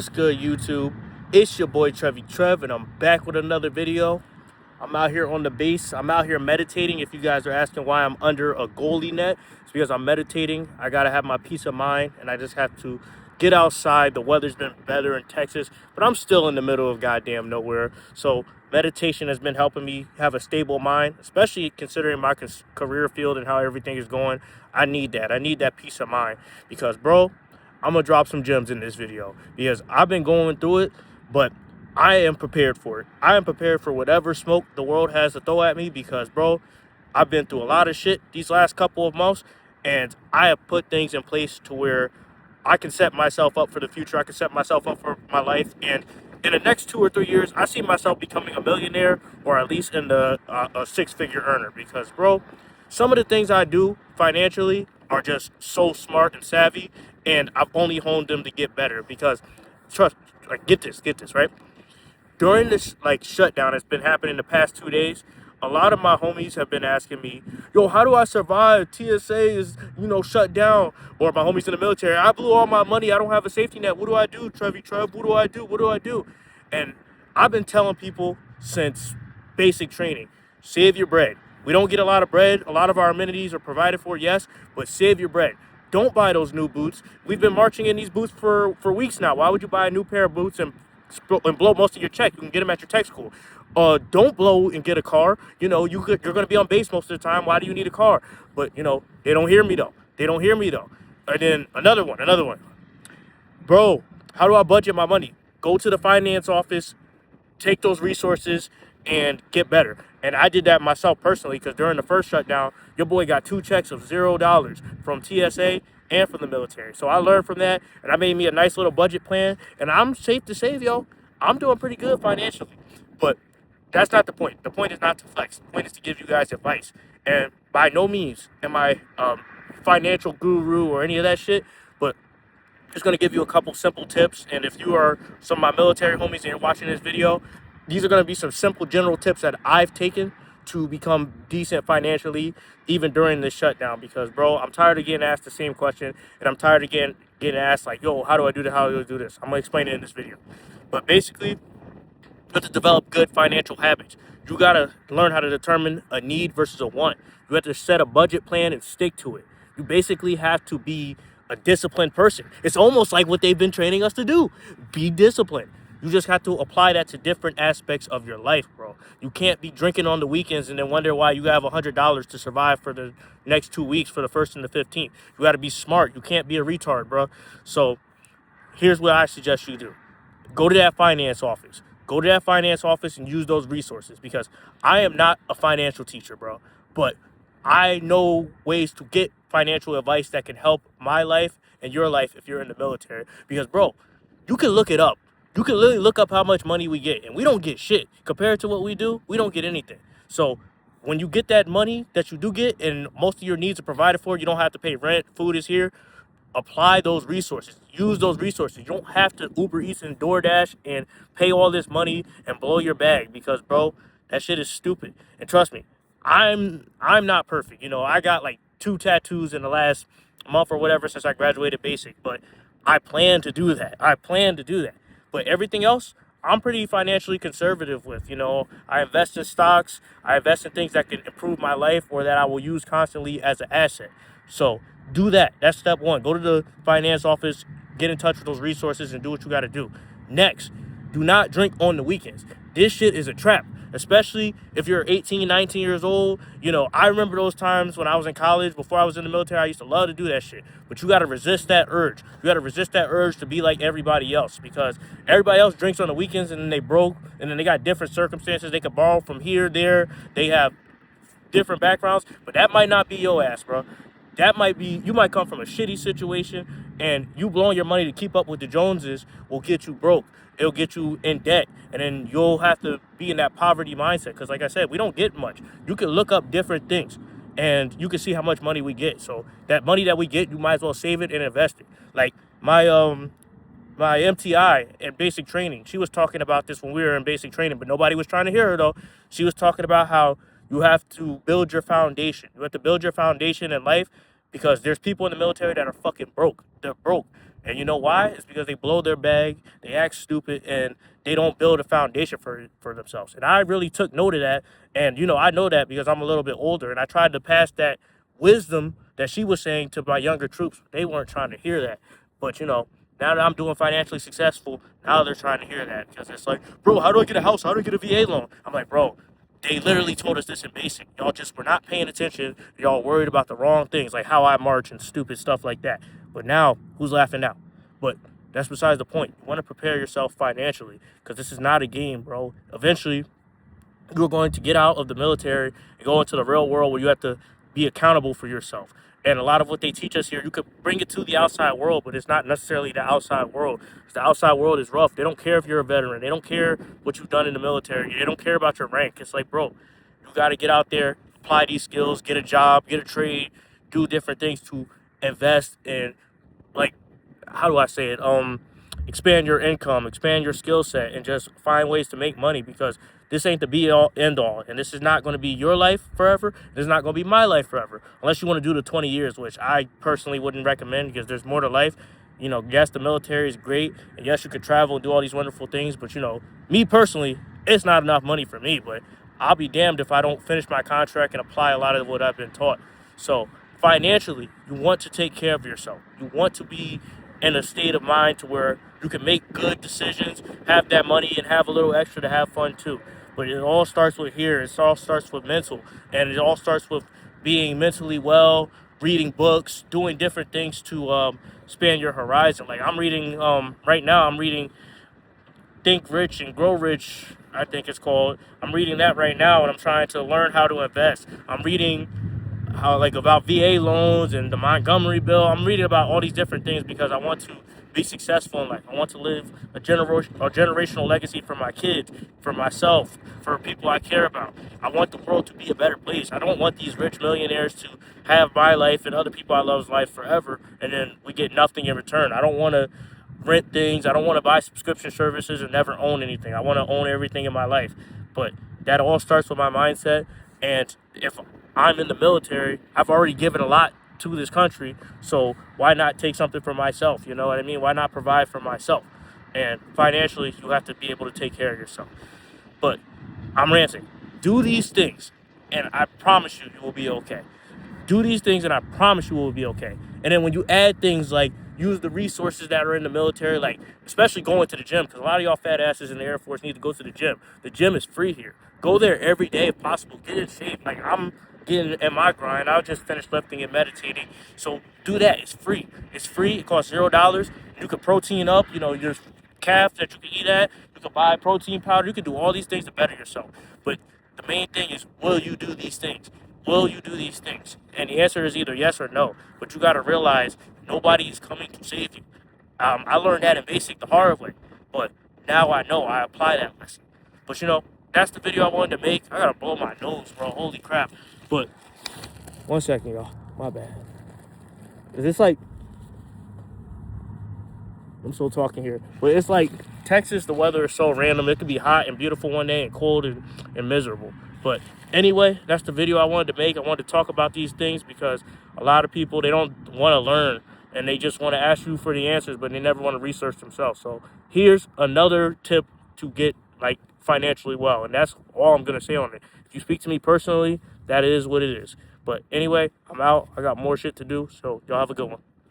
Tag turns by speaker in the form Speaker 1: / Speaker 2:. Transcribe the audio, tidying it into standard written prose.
Speaker 1: What's good, YouTube? It's your boy Trevi Trev, and I'm back with another video. I'm out here on the base. I'm out here meditating. If you guys are asking why I'm under a goalie net, it's because I'm meditating. I gotta have my peace of mind, and I just have to get outside. The weather's been better in Texas, but I'm still in the middle of goddamn nowhere. So meditation has been helping me have a stable mind, especially considering my career field and how everything is going. I need that. I need that peace of mind because, bro, I'm gonna drop some gems in this video because I've been going through it, but I am prepared for it. I am prepared for whatever smoke the world has to throw at me because, bro, I've been through a lot of shit these last couple of months, and I have put things in place to where I can set myself up for the future. I can set myself up for my life, and in the next 2 or 3 years, I see myself becoming a millionaire or at least in the a six-figure earner because, bro, some of the things I do financially are just so smart and savvy, and I've only honed them to get better because, trust, like, get this, right? During this, like, shutdown that's been happening the past 2 days, a lot of my homies have been asking me, yo, how do I survive? TSA is, shut down. Or my homies in the military, I blew all my money. I don't have a safety net. What do I do, Trevi Trev? What do I do? What do I do? And I've been telling people since basic training, save your bread. We don't get a lot of bread. A lot of our amenities are provided for, yes, but save your bread. Don't buy those new boots. We've been marching in these boots for weeks now. Why would you buy a new pair of boots and blow most of your check? You can get them at your tech school. Don't blow and get a car. You're going to be on base most of the time. Why do you need a car? But, they don't hear me, though. They don't hear me, though. And then another one. Bro, how do I budget my money? Go to the finance office, take those resources, and get better. And I did that myself personally because during the first shutdown, your boy got 2 checks of $0 from TSA and from the military. So I learned from that, and I made me a nice little budget plan. And I'm safe to say, yo, I'm doing pretty good financially. But that's not the point. The point is not to flex. The point is to give you guys advice. And by no means am I financial guru or any of that shit, but just going to give you a couple simple tips. And if you are some of my military homies and you're watching this video, these are going to be some simple general tips that I've taken to become decent financially even during this shutdown. Because, bro, I'm tired of getting asked the same question, and I'm tired of getting asked like, yo, how do I do this? How do I do this? I'm going to explain it in this video. But basically, you have to develop good financial habits. You got to learn how to determine a need versus a want. You have to set a budget plan and stick to it. You basically have to be a disciplined person. It's almost like what they've been training us to do. Be disciplined. You just have to apply that to different aspects of your life, bro. You can't be drinking on the weekends and then wonder why you have $100 to survive for the next 2 weeks for the 1st and the 15th. You got to be smart. You can't be a retard, bro. So here's what I suggest you do. Go to that finance office. Go to that finance office and use those resources because I am not a financial teacher, bro. But I know ways to get financial advice that can help my life and your life if you're in the military. Because, bro, you can look it up. You can literally look up how much money we get, and we don't get shit. Compared to what we do, we don't get anything. So when you get that money that you do get and most of your needs are provided for, you don't have to pay rent, food is here, apply those resources. Use those resources. You don't have to Uber Eats and DoorDash and pay all this money and blow your bag because, bro, that shit is stupid. And trust me, I'm not perfect. I got like 2 tattoos in the last month or whatever since I graduated basic, but I plan to do that. But everything else, I'm pretty financially conservative with. I invest in stocks. I invest in things that can improve my life or that I will use constantly as an asset. So do that. That's step one. Go to the finance office, get in touch with those resources, and do what you got to do. Next, do not drink on the weekends. This shit is a trap, especially if you're 18, 19 years old. I remember those times when I was in college, before I was in the military, I used to love to do that shit. But you got to resist that urge. You got to resist that urge to be like everybody else because everybody else drinks on the weekends and then they broke and then they got different circumstances. They could borrow from here, there. They have different backgrounds, but that might not be your ass, bro. That might be, you might come from a shitty situation and you blowing your money to keep up with the Joneses will get you broke. It'll get you in debt, and then you'll have to be in that poverty mindset because, like I said, we don't get much. You can look up different things and you can see how much money we get. So that money that we get, you might as well save it and invest it. Like my MTI in basic training, she was talking about this when we were in basic training, but nobody was trying to hear her though. She was talking about how you have to build your foundation. You have to build your foundation in life because there's people in the military that are fucking broke. They're broke. And you know why? It's because they blow their bag, they act stupid, and they don't build a foundation for themselves. And I really took note of that. And I know that because I'm a little bit older, and I tried to pass that wisdom that she was saying to my younger troops. They weren't trying to hear that. But now that I'm doing financially successful, now they're trying to hear that because it's like, bro, how do I get a house? How do I get a VA loan? I'm like, bro, they literally told us this in basic. Y'all just were not paying attention. Y'all worried about the wrong things, like how I march and stupid stuff like that. But now, who's laughing now? But that's besides the point. You want to prepare yourself financially because this is not a game, bro. Eventually, you're going to get out of the military and go into the real world where you have to be accountable for yourself. And a lot of what they teach us here, you could bring it to the outside world, but it's not necessarily the outside world. 'Cause the outside world is rough. They don't care if you're a veteran. They don't care what you've done in the military. They don't care about your rank. It's like, bro, you got to get out there, apply these skills, get a job, get a trade, do different things to invest in, like, how do I say it? Expand your income, expand your skill set, and just find ways to make money because this ain't the be all end all, and this is not going to be your life forever. This is not going to be my life forever, unless you want to do the 20 years, which I personally wouldn't recommend because there's more to life. Yes, the military is great, and yes, you could travel and do all these wonderful things, but me personally, it's not enough money for me. But I'll be damned if I don't finish my contract and apply a lot of what I've been taught. So financially, you want to take care of yourself. You want to be in a state of mind to where you can make good decisions, have that money, and have a little extra to have fun too. But it all starts with here. It all starts with mental, and it all starts with being mentally well, reading books, doing different things to span your horizon. Like I'm reading right now. I'm reading Think Rich and Grow Rich, I think it's called. I'm reading that right now, and I'm trying to learn how to invest. I'm reading about VA loans and the Montgomery bill. I'm reading about all these different things because I want to be successful in life. I want to live a generational legacy for my kids, for myself, for people I care about. I want the world to be a better place. I don't want these rich millionaires to have my life and other people I love's life forever, and then we get nothing in return. I don't want to rent things. I don't want to buy subscription services and never own anything. I want to own everything in my life. But that all starts with my mindset. And if I'm in the military, I've already given a lot to this country. So why not take something for myself? You know what I mean? Why not provide for myself? And financially, you have to be able to take care of yourself. But I'm ranting. Do these things, and I promise you, you will be okay. Do these things, and I promise you will be okay. And then when you add things like use the resources that are in the military, like especially going to the gym, because a lot of y'all fat asses in the Air Force need to go to the gym. The gym is free here. Go there every day if possible. Get in shape. Like I'm getting in my grind. I just finished lifting and meditating. So do that. It's free. It's free. It costs $0. You can protein up, your calf that you can eat at. You can buy protein powder. You can do all these things to better yourself. But the main thing is, will you do these things? Will you do these things? And the answer is either yes or no. But you got to realize nobody is coming to save you. I learned that in basic the hard way. But now I know. I apply that lesson. But that's the video I wanted to make. I got to blow my nose, bro. Holy crap. But 1 second, y'all. My bad. Is this like... I'm still talking here. But it's like Texas, the weather is so random. It could be hot and beautiful one day and cold and miserable. But anyway, that's the video I wanted to make. I wanted to talk about these things because a lot of people, they don't want to learn. And they just want to ask you for the answers, but they never want to research themselves. So here's another tip to get financially well. And that's all I'm going to say on it. If you speak to me personally, that is what it is. But anyway, I'm out. I got more shit to do. So y'all have a good one.